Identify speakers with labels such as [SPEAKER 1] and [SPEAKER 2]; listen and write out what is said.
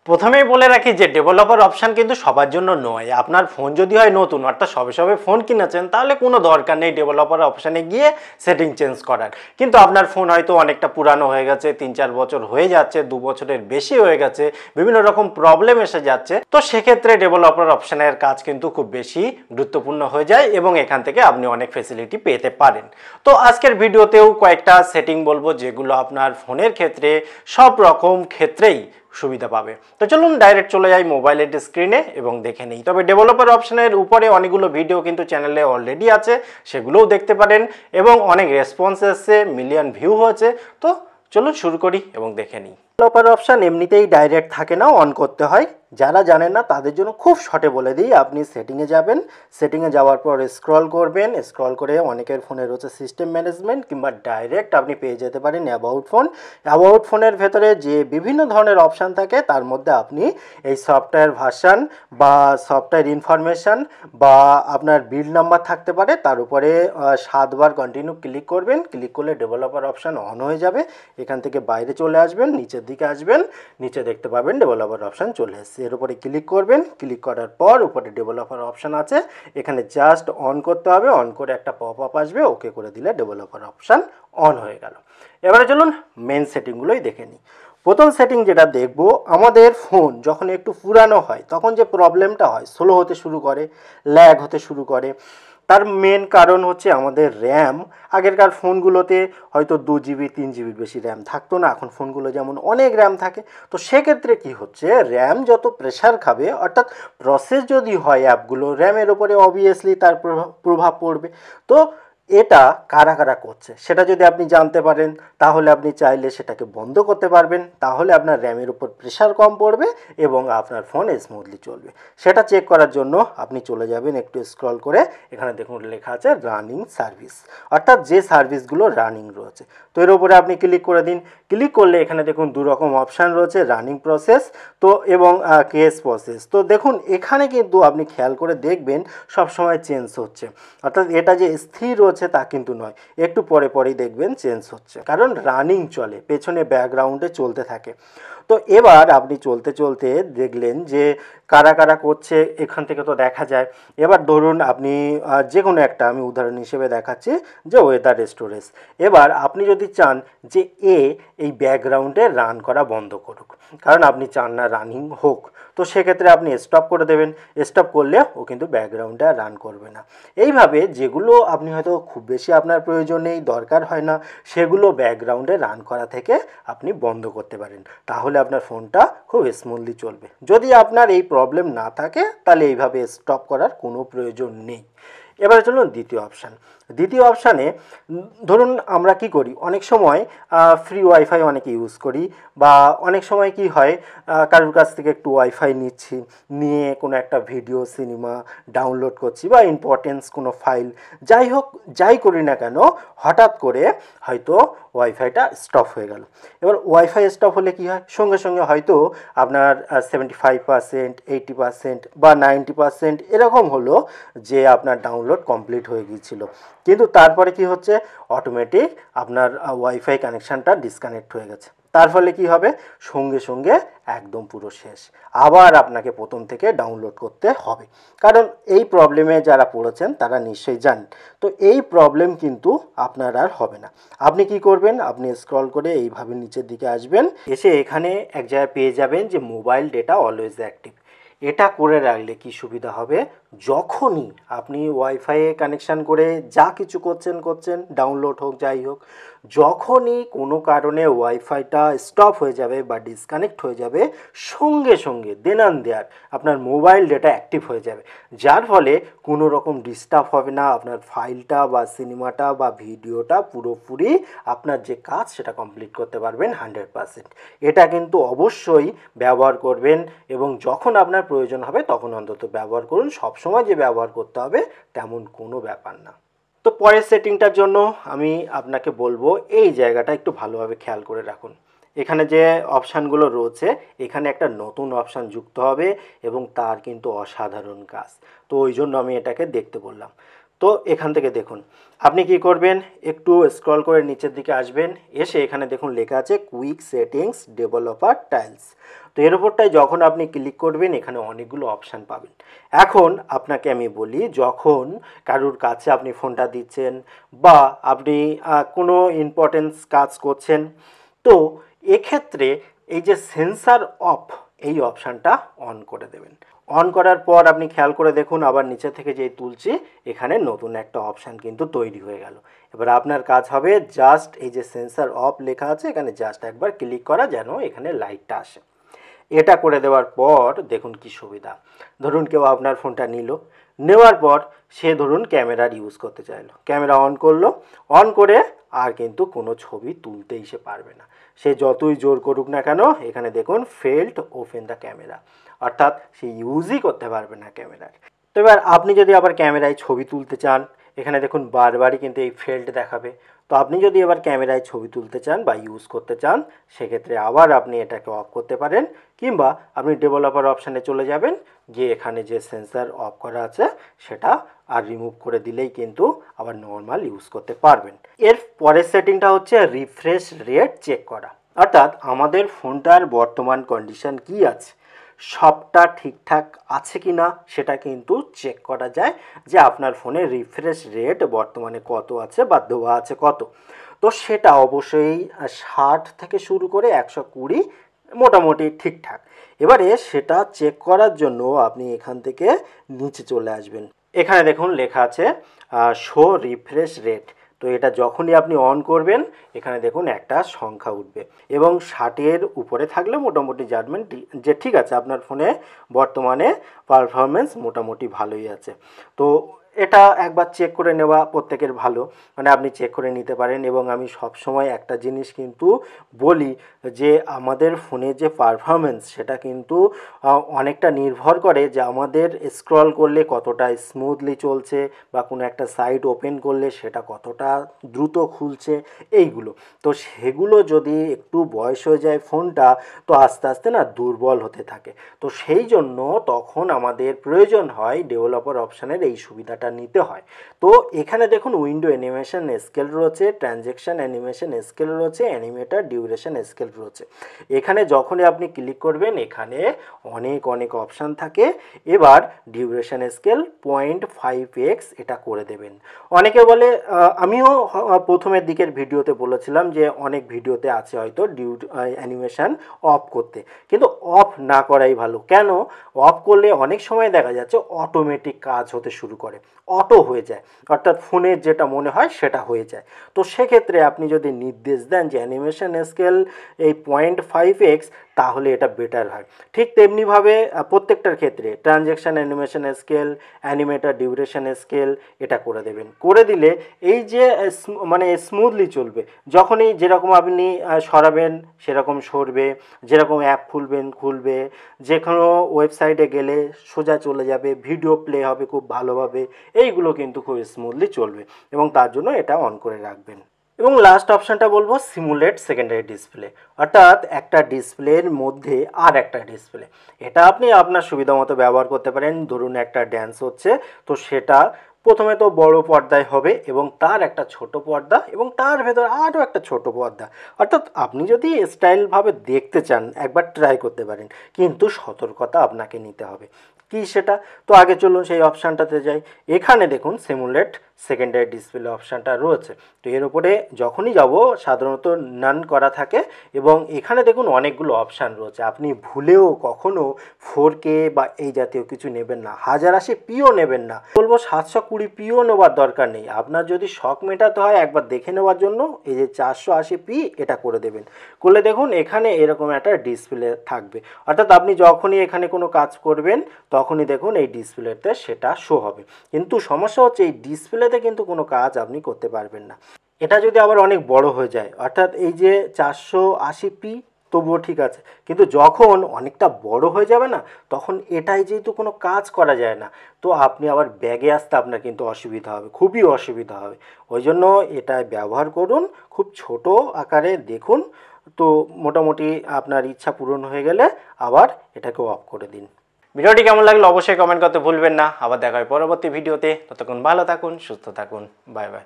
[SPEAKER 1] প্রথমেই বলে রাখি যে ডেভেলপার অপশন কিন্তু সবার জন্য নয়। আপনার ফোন যদি হয় নতুন, অর্থাৎ সবে সবে ফোন কিনেছেন, তাহলে কোনো দরকার নেই ডেভেলপার অপশানে গিয়ে সেটিং চেঞ্জ করার। কিন্তু আপনার ফোন হয়তো অনেকটা পুরানো হয়ে গেছে, 3-4 বছর হয়ে যাচ্ছে, 2 বছরের বেশি হয়ে গেছে, বিভিন্ন রকম প্রবলেম এসে যাচ্ছে, তো সেক্ষেত্রে ডেভেলপার অপশানের কাজ কিন্তু খুব বেশি গুরুত্বপূর্ণ হয়ে যায় এবং এখান থেকে আপনি অনেক ফেসিলিটি পেতে পারেন। তো আজকের ভিডিওতেও কয়েকটা সেটিং বলবো যেগুলো আপনার ফোনের ক্ষেত্রে সব রকম ক্ষেত্রেই সুবিধা পাবে। তো চলুন ডাইরেক্ট চলে যাই মোবাইলের স্ক্রিনে এবং দেখে নিই। তবে ডেভেলপার অপশনের উপরে অনেকগুলো ভিডিও কিন্তু চ্যানেলে অলরেডি আছে, সেগুলোও দেখতে পারেন এবং অনেক রেসপন্স এসছে, মিলিয়ন ভিউ হয়েছে। তো চলুন শুরু করি এবং দেখে নিই। ডেভেলপার অপশন এমনিতেই ডাইরেক্ট থাকে না, অন করতে হয়। যারা জানেন না তাদের জন্য খুব শর্টে বলে দিই, আপনি সেটিংয়ে যাবেন, সেটিংয়ে যাওয়ার পর স্ক্রল করবেন, স্ক্রল করে অনেকের ফোনে রয়েছে সিস্টেম ম্যানেজমেন্ট, কিংবা ডাইরেক্ট আপনি পেয়ে যেতে পারেন অ্যাবাউট ফোন। অ্যাবাউট ফোনের ভেতরে যে বিভিন্ন ধরনের অপশান থাকে তার মধ্যে আপনি এই সফটওয়্যার ভার্সান বা সফটওয়্যার ইনফরমেশান বা আপনার বিল নাম্বার থাকতে পারে, তার উপরে 7 বার কন্টিনিউ ক্লিক করবেন। ক্লিক করলে ডেভেলপার অপশান অন হয়ে যাবে। এখান থেকে বাইরে চলে আসবেন, নিচের দিকে আসবেন, নিচে দেখতে পাবেন ডেভেলপার অপশান চলে এসেছে। এর উপরে ক্লিক করবেন, ক্লিক করার পর উপরে ডেভেলপার অপশান আছে, এখানে জাস্ট অন করতে হবে। অন করে একটা পপ আপ আসবে, ওকে করে দিলে ডেভেলপার অপশান অন হয়ে গেল। এবারে চলুন মেন সেটিংগুলোই দেখে নিই। প্রথম সেটিং যেটা দেখব, আমাদের ফোন যখন একটু পুরানো হয় তখন যে প্রবলেমটা হয়, স্লো হতে শুরু করে, ল্যাগ হতে শুরু করে। তার মেন কারণ হচ্ছে আমাদের র্যাম। আগেরকার ফোনগুলোতে হয়তো 2 GB 3 GB বেশি র্যাম থাকতো না, এখন ফোনগুলো যেমন অনেক র্যাম থাকে। তো সেক্ষেত্রে কি হচ্ছে, র্যাম যত প্রেশার খাবে, অর্থাৎ প্রসেস যদি হয় অ্যাপগুলো, র্যামের ওপরে অবভিয়াসলি তার প্রভাব পড়বে। তো এটা কারা কারা করছে সেটা যদি আপনি জানতে পারেন, তাহলে আপনি চাইলে সেটাকে বন্ধ করতে পারবেন। তাহলে আপনার র্যামের উপর প্রেশার কম পড়বে এবং আপনার ফোন স্মুথলি চলবে। সেটা চেক করার জন্য আপনি চলে যাবেন একটু স্ক্রল করে, এখানে দেখুন লেখা আছে রানিং সার্ভিস, অর্থাৎ যে সার্ভিসগুলো রানিং রয়েছে। তো এর উপরে আপনি ক্লিক করে দিন। ক্লিক করলে এখানে দেখুন 2 রকম অপশান রয়েছে, রানিং প্রসেস তো এবং কেস প্রসেস। তো দেখুন এখানে কিন্তু আপনি খেয়াল করে দেখবেন সবসময় চেঞ্জ হচ্ছে, অর্থাৎ এটা যে স্থির রয়েছে তা কিন্তু নয়, একটু পরে পরেই দেখবেন চেঞ্জ হচ্ছে, কারণ রানিং চলে, পেছনে ব্যাকগ্রাউন্ডে চলতে থাকে। তো এবার আপনি চলতে চলতে দেখলেন যে কারা কারা করছে, এখান থেকে তো দেখা যায়। এবার ধরুন আপনি যে কোনো একটা, আমি উদাহরণ হিসেবে দেখাচ্ছি যে ওয়েদার স্টোরেজ। এবার আপনি যদি চান যে এই ব্যাকগ্রাউন্ডে রান করা বন্ধ করুক, কারণ আপনি চান না রানিং হোক, তো সেক্ষেত্রে আপনি স্টপ করে দেবেন। স্টপ করলে ও কিন্তু ব্যাকগ্রাউন্ডে আর রান করবে না। এইভাবে যেগুলো আপনি হয়তো খুব বেশি আপনার প্রয়োজন নেই, দরকার হয় না, সেগুলো ব্যাকগ্রাউন্ডে রান করা থেকে আপনি বন্ধ করতে পারেন। তাহলে আপনার ফোনটা খুব স্মুথলি চলবে। যদি আপনার এই প্রবলেম না থাকে তাহলে এইভাবে স্টপ করার কোনো প্রয়োজন নেই। এবারে চলুন দ্বিতীয় অপশান। দ্বিতীয় অপশানে ধরুন আমরা কি করি, অনেক সময় ফ্রি ওয়াইফাই অনেকে ইউজ করি, বা অনেক সময় কি হয়, কারোর কাছ থেকে একটু ওয়াইফাই নিচ্ছি, নিয়ে কোনো একটা ভিডিও সিনেমা ডাউনলোড করছি বা ইম্পর্টেন্স কোনো ফাইল, যাই হোক যাই করি না কেন, হঠাৎ করে হয়তো ওয়াইফাইটা স্টপ হয়ে গেল। এবার ওয়াইফাই স্টপ হলে কি হয়, সঙ্গে সঙ্গে হয়তো আপনার 75%, 80% বা 90% এরকম হলো যে আপনার ডাউনলোড কমপ্লিট হয়ে গিয়েছিল, কিন্তু তারপরে কি হচ্ছে, অটোমেটিক আপনার ওয়াইফাই কানেকশানটা ডিসকানেক্ট হয়ে গেছে। তার ফলে কি হবে, সঙ্গে সঙ্গে একদম পুরো শেষ, আবার আপনাকে প্রথম থেকে ডাউনলোড করতে হবে। কারণ এই প্রবলেমে যারা পড়েছেন তারা নিশ্চয়ই জানেন। তো এই প্রবলেম কিন্তু আপনার আর হবে না। আপনি কি করবেন, আপনি স্ক্রল করে এইভাবে নিচের দিকে আসবেন, এসে এখানে এক জায়গায় পেয়ে যাবেন যে মোবাইল ডেটা অলওয়েজ অ্যাক্টিভ। এটা করে রাখলে কি সুবিধা হবে, যখনই আপনি ওয়াইফাইয়ে কানেকশান করে যা কিছু করছেন ডাউনলোড হোক যাই হোক, যখনই কোনো কারণে ওয়াইফাইটা স্টপ হয়ে যাবে বা ডিসকানেক্ট হয়ে যাবে, সঙ্গে সঙ্গে দেনান দেয়ার আপনার মোবাইল ডেটা অ্যাক্টিভ হয়ে যাবে, যার ফলে কোনো রকম ডিস্টার্ব হবে না। আপনার ফাইলটা বা সিনেমাটা বা ভিডিওটা পুরোপুরি আপনার যে কাজ সেটা কমপ্লিট করতে পারবেন 100%। এটা কিন্তু অবশ্যই ব্যবহার করবেন এবং যখন আপনার প্রয়োজন হবে তখন অন্তত ব্যবহার করুন। সবসময় যে ব্যবহার করতে হবে তেমন কোনো ব্যাপার না। তো পরের সেটিংটার জন্য আমি আপনাকে বলবো এই জায়গাটা একটু ভালোভাবে খেয়াল করে রাখুন। এখানে যে অপশানগুলো রয়েছে, এখানে একটা নতুন অপশান যুক্ত হবে এবং তার কিন্তু অসাধারণ কাজ। তো ওই জন্য আমি এটাকে দেখতে বললাম। তো এখান থেকে দেখুন আপনি কি করবেন, একটু স্ক্রল করে নিচের দিকে আসবেন, এসে এখানে দেখুন লেখা আছে কুইক সেটিংস ডেভেলপার টাইলস। তো এর উপরটায় যখন আপনি ক্লিক করবেন এখানে অনেকগুলো অপশান পাবেন। এখন আপনাকে আমি বলি, যখন কারুর কাছে আপনি ফোনটা দিচ্ছেন বা আপনি কোনো ইম্পর্টেন্স কাজ করছেন, তো এক্ষেত্রে এই যে সেন্সার অফ এই অপশানটা অন করে দেবেন। অন করার পর আপনি খেয়াল করে দেখুন আবার নিচে থেকে যেই তুলছি এখানে নতুন একটা অপশান কিন্তু তৈরি হয়ে গেল। এবার আপনার কাজ হবে জাস্ট এই যে সেন্সার অফ লেখা আছে এখানে জাস্ট একবার ক্লিক করা, যেন এখানে লাইটটা আসে। এটা করে দেওয়ার পর দেখুন কি সুবিধা। ধরুন কেউ আপনার ফোনটা নিল, নেওয়ার পর সে ধরুন ক্যামেরার ইউজ করতে চাইলো, ক্যামেরা অন করলো, অন করে আর কিন্তু কোনো ছবি তুলতেই সে পারবে না, সে যতই জোর করুক না কেন। এখানে দেখুন ফেল্ড ওপেন দ্য ক্যামেরা, অর্থাৎ সে ইউজই করতে পারবে না ক্যামেরার। তো এবার আপনি যদি আবার ক্যামেরায় ছবি তুলতে চান, এখানে দেখুন বারবারই কিন্তু এই ফেল্ড দেখাবে। তো আপনি যদি এবার ক্যামেরায় ছবি তুলতে চান বা ইউজ করতে চান, সেক্ষেত্রে আবার আপনি এটাকে অফ করতে পারেন, কিংবা আপনি ডেভেলপার অপশানে চলে যাবেন, গিয়ে এখানে যে সেন্সার অফ করা আছে সেটা আর রিমুভ করে দিলেই কিন্তু আবার নর্মাল ইউজ করতে পারবেন। এর পরের সেটিংটা হচ্ছে রিফ্রেশ রেট চেক করা, অর্থাৎ আমাদের ফোনটার বর্তমান কন্ডিশন কি আছে, সবটা ঠিকঠাক আছে কি না সেটা কিন্তু চেক করা যায় যে আপনার ফোনে রিফ্রেশ রেট বর্তমানে কত আছে বা দেওয়া আছে কত। তো সেটা অবশ্যই 60 থেকে শুরু করে 120 মোটামুটি ঠিকঠাক। এবারে সেটা চেক করার জন্য আপনি এখান থেকে নিচে চলে আসবেন, এখানে দেখুন লেখা আছে শো রিফ্রেশ রেট। তো এটা যখনই আপনি অন করবেন এখানে দেখুন একটা সংখ্যা উঠবে, এবং 60-এর উপরে থাকলে মোটামুটি জাজমেন্ট যে ঠিক আছে আপনার ফোনে বর্তমানে পারফরমেন্স মোটামুটি ভালোই আছে। তো এটা একবার চেক করে নেওয়া প্রত্যেকের ভালো, মানে আপনি চেক করে নিতে পারেন। এবং আমি সব সময় একটা জিনিস কিন্তু বলি যে আমাদের ফোনের যে পারফরমেন্স সেটা কিন্তু অনেকটা নির্ভর করে যে আমাদের স্ক্রল করলে কতটা স্মুথলি চলছে, বা কোনো একটা সাইট ওপেন করলে সেটা কতটা দ্রুত খুলছে, এইগুলো। তো সেগুলো যদি একটু বয়স হয়ে যায় ফোনটা, তো আস্তে আস্তে না দুর্বল হতে থাকে। তো সেই জন্য তখন আমাদের প্রয়োজন হয় ডেভেলপার অপশানের এই সুবিধাটা নিতে হয়। তো এখানে দেখুন উইন্ডো অ্যানিমেশন স্কেল রয়েছে, ট্রানজ্যাকশন অ্যানিমেশন স্কেল রয়েছে, অ্যানিমেটার ডিউরেশন স্কেল রয়েছে। এখানে যখনই আপনি ক্লিক করবেন এখানে অনেক অনেক অপশান থাকে। এবার ডিউরেশন স্কেল 0.5x এটা করে দেবেন। অনেকে বলে, আমিও প্রথমের দিকের ভিডিওতে বলেছিলাম যে অনেক ভিডিওতে আছে হয়তো অ্যানিমেশন অফ করতে, কিন্তু অফ না করাই ভালো। কেন? অফ করলে অনেক সময় দেখা যাচ্ছে অটোমেটিক কাজ হতে শুরু করে, অটো হয়ে যায়, অর্থাৎ ফোনের যেটা মনে হয় সেটা হয়ে যায়। তো সেক্ষেত্রে আপনি যদি নির্দেশ দেন যে অ্যানিমেশন স্কেল এই 0.5x, তাহলে এটা বেটার হয়। ঠিক তেমনিভাবে প্রত্যেকটার ক্ষেত্রে transaction animation scale, animator duration scale এটা করে দেবেন। করে দিলে এই যে মানে স্মুথলি চলবে, যখনই যেরকম আপনি সরাবেন সেরকম সরবে, যেরকম অ্যাপ খুলবে, যে কোনো ওয়েবসাইটে গেলে সোজা চলে যাবে, ভিডিও প্লে হবে খুব ভালোভাবে, এইগুলো কিন্তু খুব স্মুথলি চলবে, এবং তার জন্য এটা অন করে রাখবেন। এবং লাস্ট অপশানটা বলবো সিমুলেট সেকেন্ডারি ডিসপ্লে, অর্থাৎ একটা ডিসপ্লের মধ্যে আর একটা ডিসপ্লে। এটা আপনি আপনার সুবিধা মতো ব্যবহার করতে পারেন। ধরুন একটা ড্যান্স হচ্ছে, তো সেটা প্রথমে তো বড় পর্দায় হবে, এবং তার একটা ছোট পর্দা, এবং তার ভেতর আরও একটা ছোট পর্দা। অর্থাৎ আপনি যদি স্টাইলভাবে দেখতে চান একবার ট্রাই করতে পারেন, কিন্তু সতর্কতা আপনাকে নিতে হবে। কি সেটা? তো আগে চলুন সেই অপশানটাতে যাই। এখানে দেখুন সিমুলেট সেকেন্ডারি ডিসপ্লে অপশানটা রয়েছে। তো এর উপরে যখনই যাব সাধারণত নান করা থাকে, এবং এখানে দেখুন অনেকগুলো অপশান রয়েছে। আপনি ভুলেও কখনো 4K বা এই জাতীয় কিছু নেবেন না, 1080p নেবেন না। বলবো 720p নেওয়ার দরকার নেই। আপনার যদি শখ মেটাতে হয় একবার দেখে নেওয়ার জন্য এই যে 480p এটা করে দেবেন। করলে দেখুন এখানে এরকম একটা ডিসপ্লে থাকবে, অর্থাৎ আপনি যখনই এখানে কোনো কাজ করবেন তখনই দেখুন এই ডিসপ্লেতে সেটা শো হবে। কিন্তু সমস্যা হচ্ছে এই ডিসপ্লেতে কিন্তু কোনো কাজ আপনি করতে পারবেন না। এটা যদি আবার অনেক বড় হয়ে যায়, অর্থাৎ এই যে 480p তবুও ঠিক আছে, কিন্তু যখন অনেকটা বড় হয়ে যাবে না, তখন এটাই যেহেতু কোনো কাজ করা যায় না, তো আপনি আবার ব্যাগে আসতে আপনার কিন্তু অসুবিধা হবে, খুবই অসুবিধা হবে। ওই জন্য এটা ব্যবহার করুন খুব ছোট আকারে দেখুন। তো মোটামুটি আপনার ইচ্ছা পূরণ হয়ে গেলে আবার এটাকে অফ করে দিন। ভিডিওটি কেমন লাগলো অবশ্যই কমেন্ট করতে ভুলবেন না। আবার দেখা হয় পরবর্তী ভিডিওতে। ততক্ষণ ভালো থাকুন, সুস্থ থাকুন। Bye bye.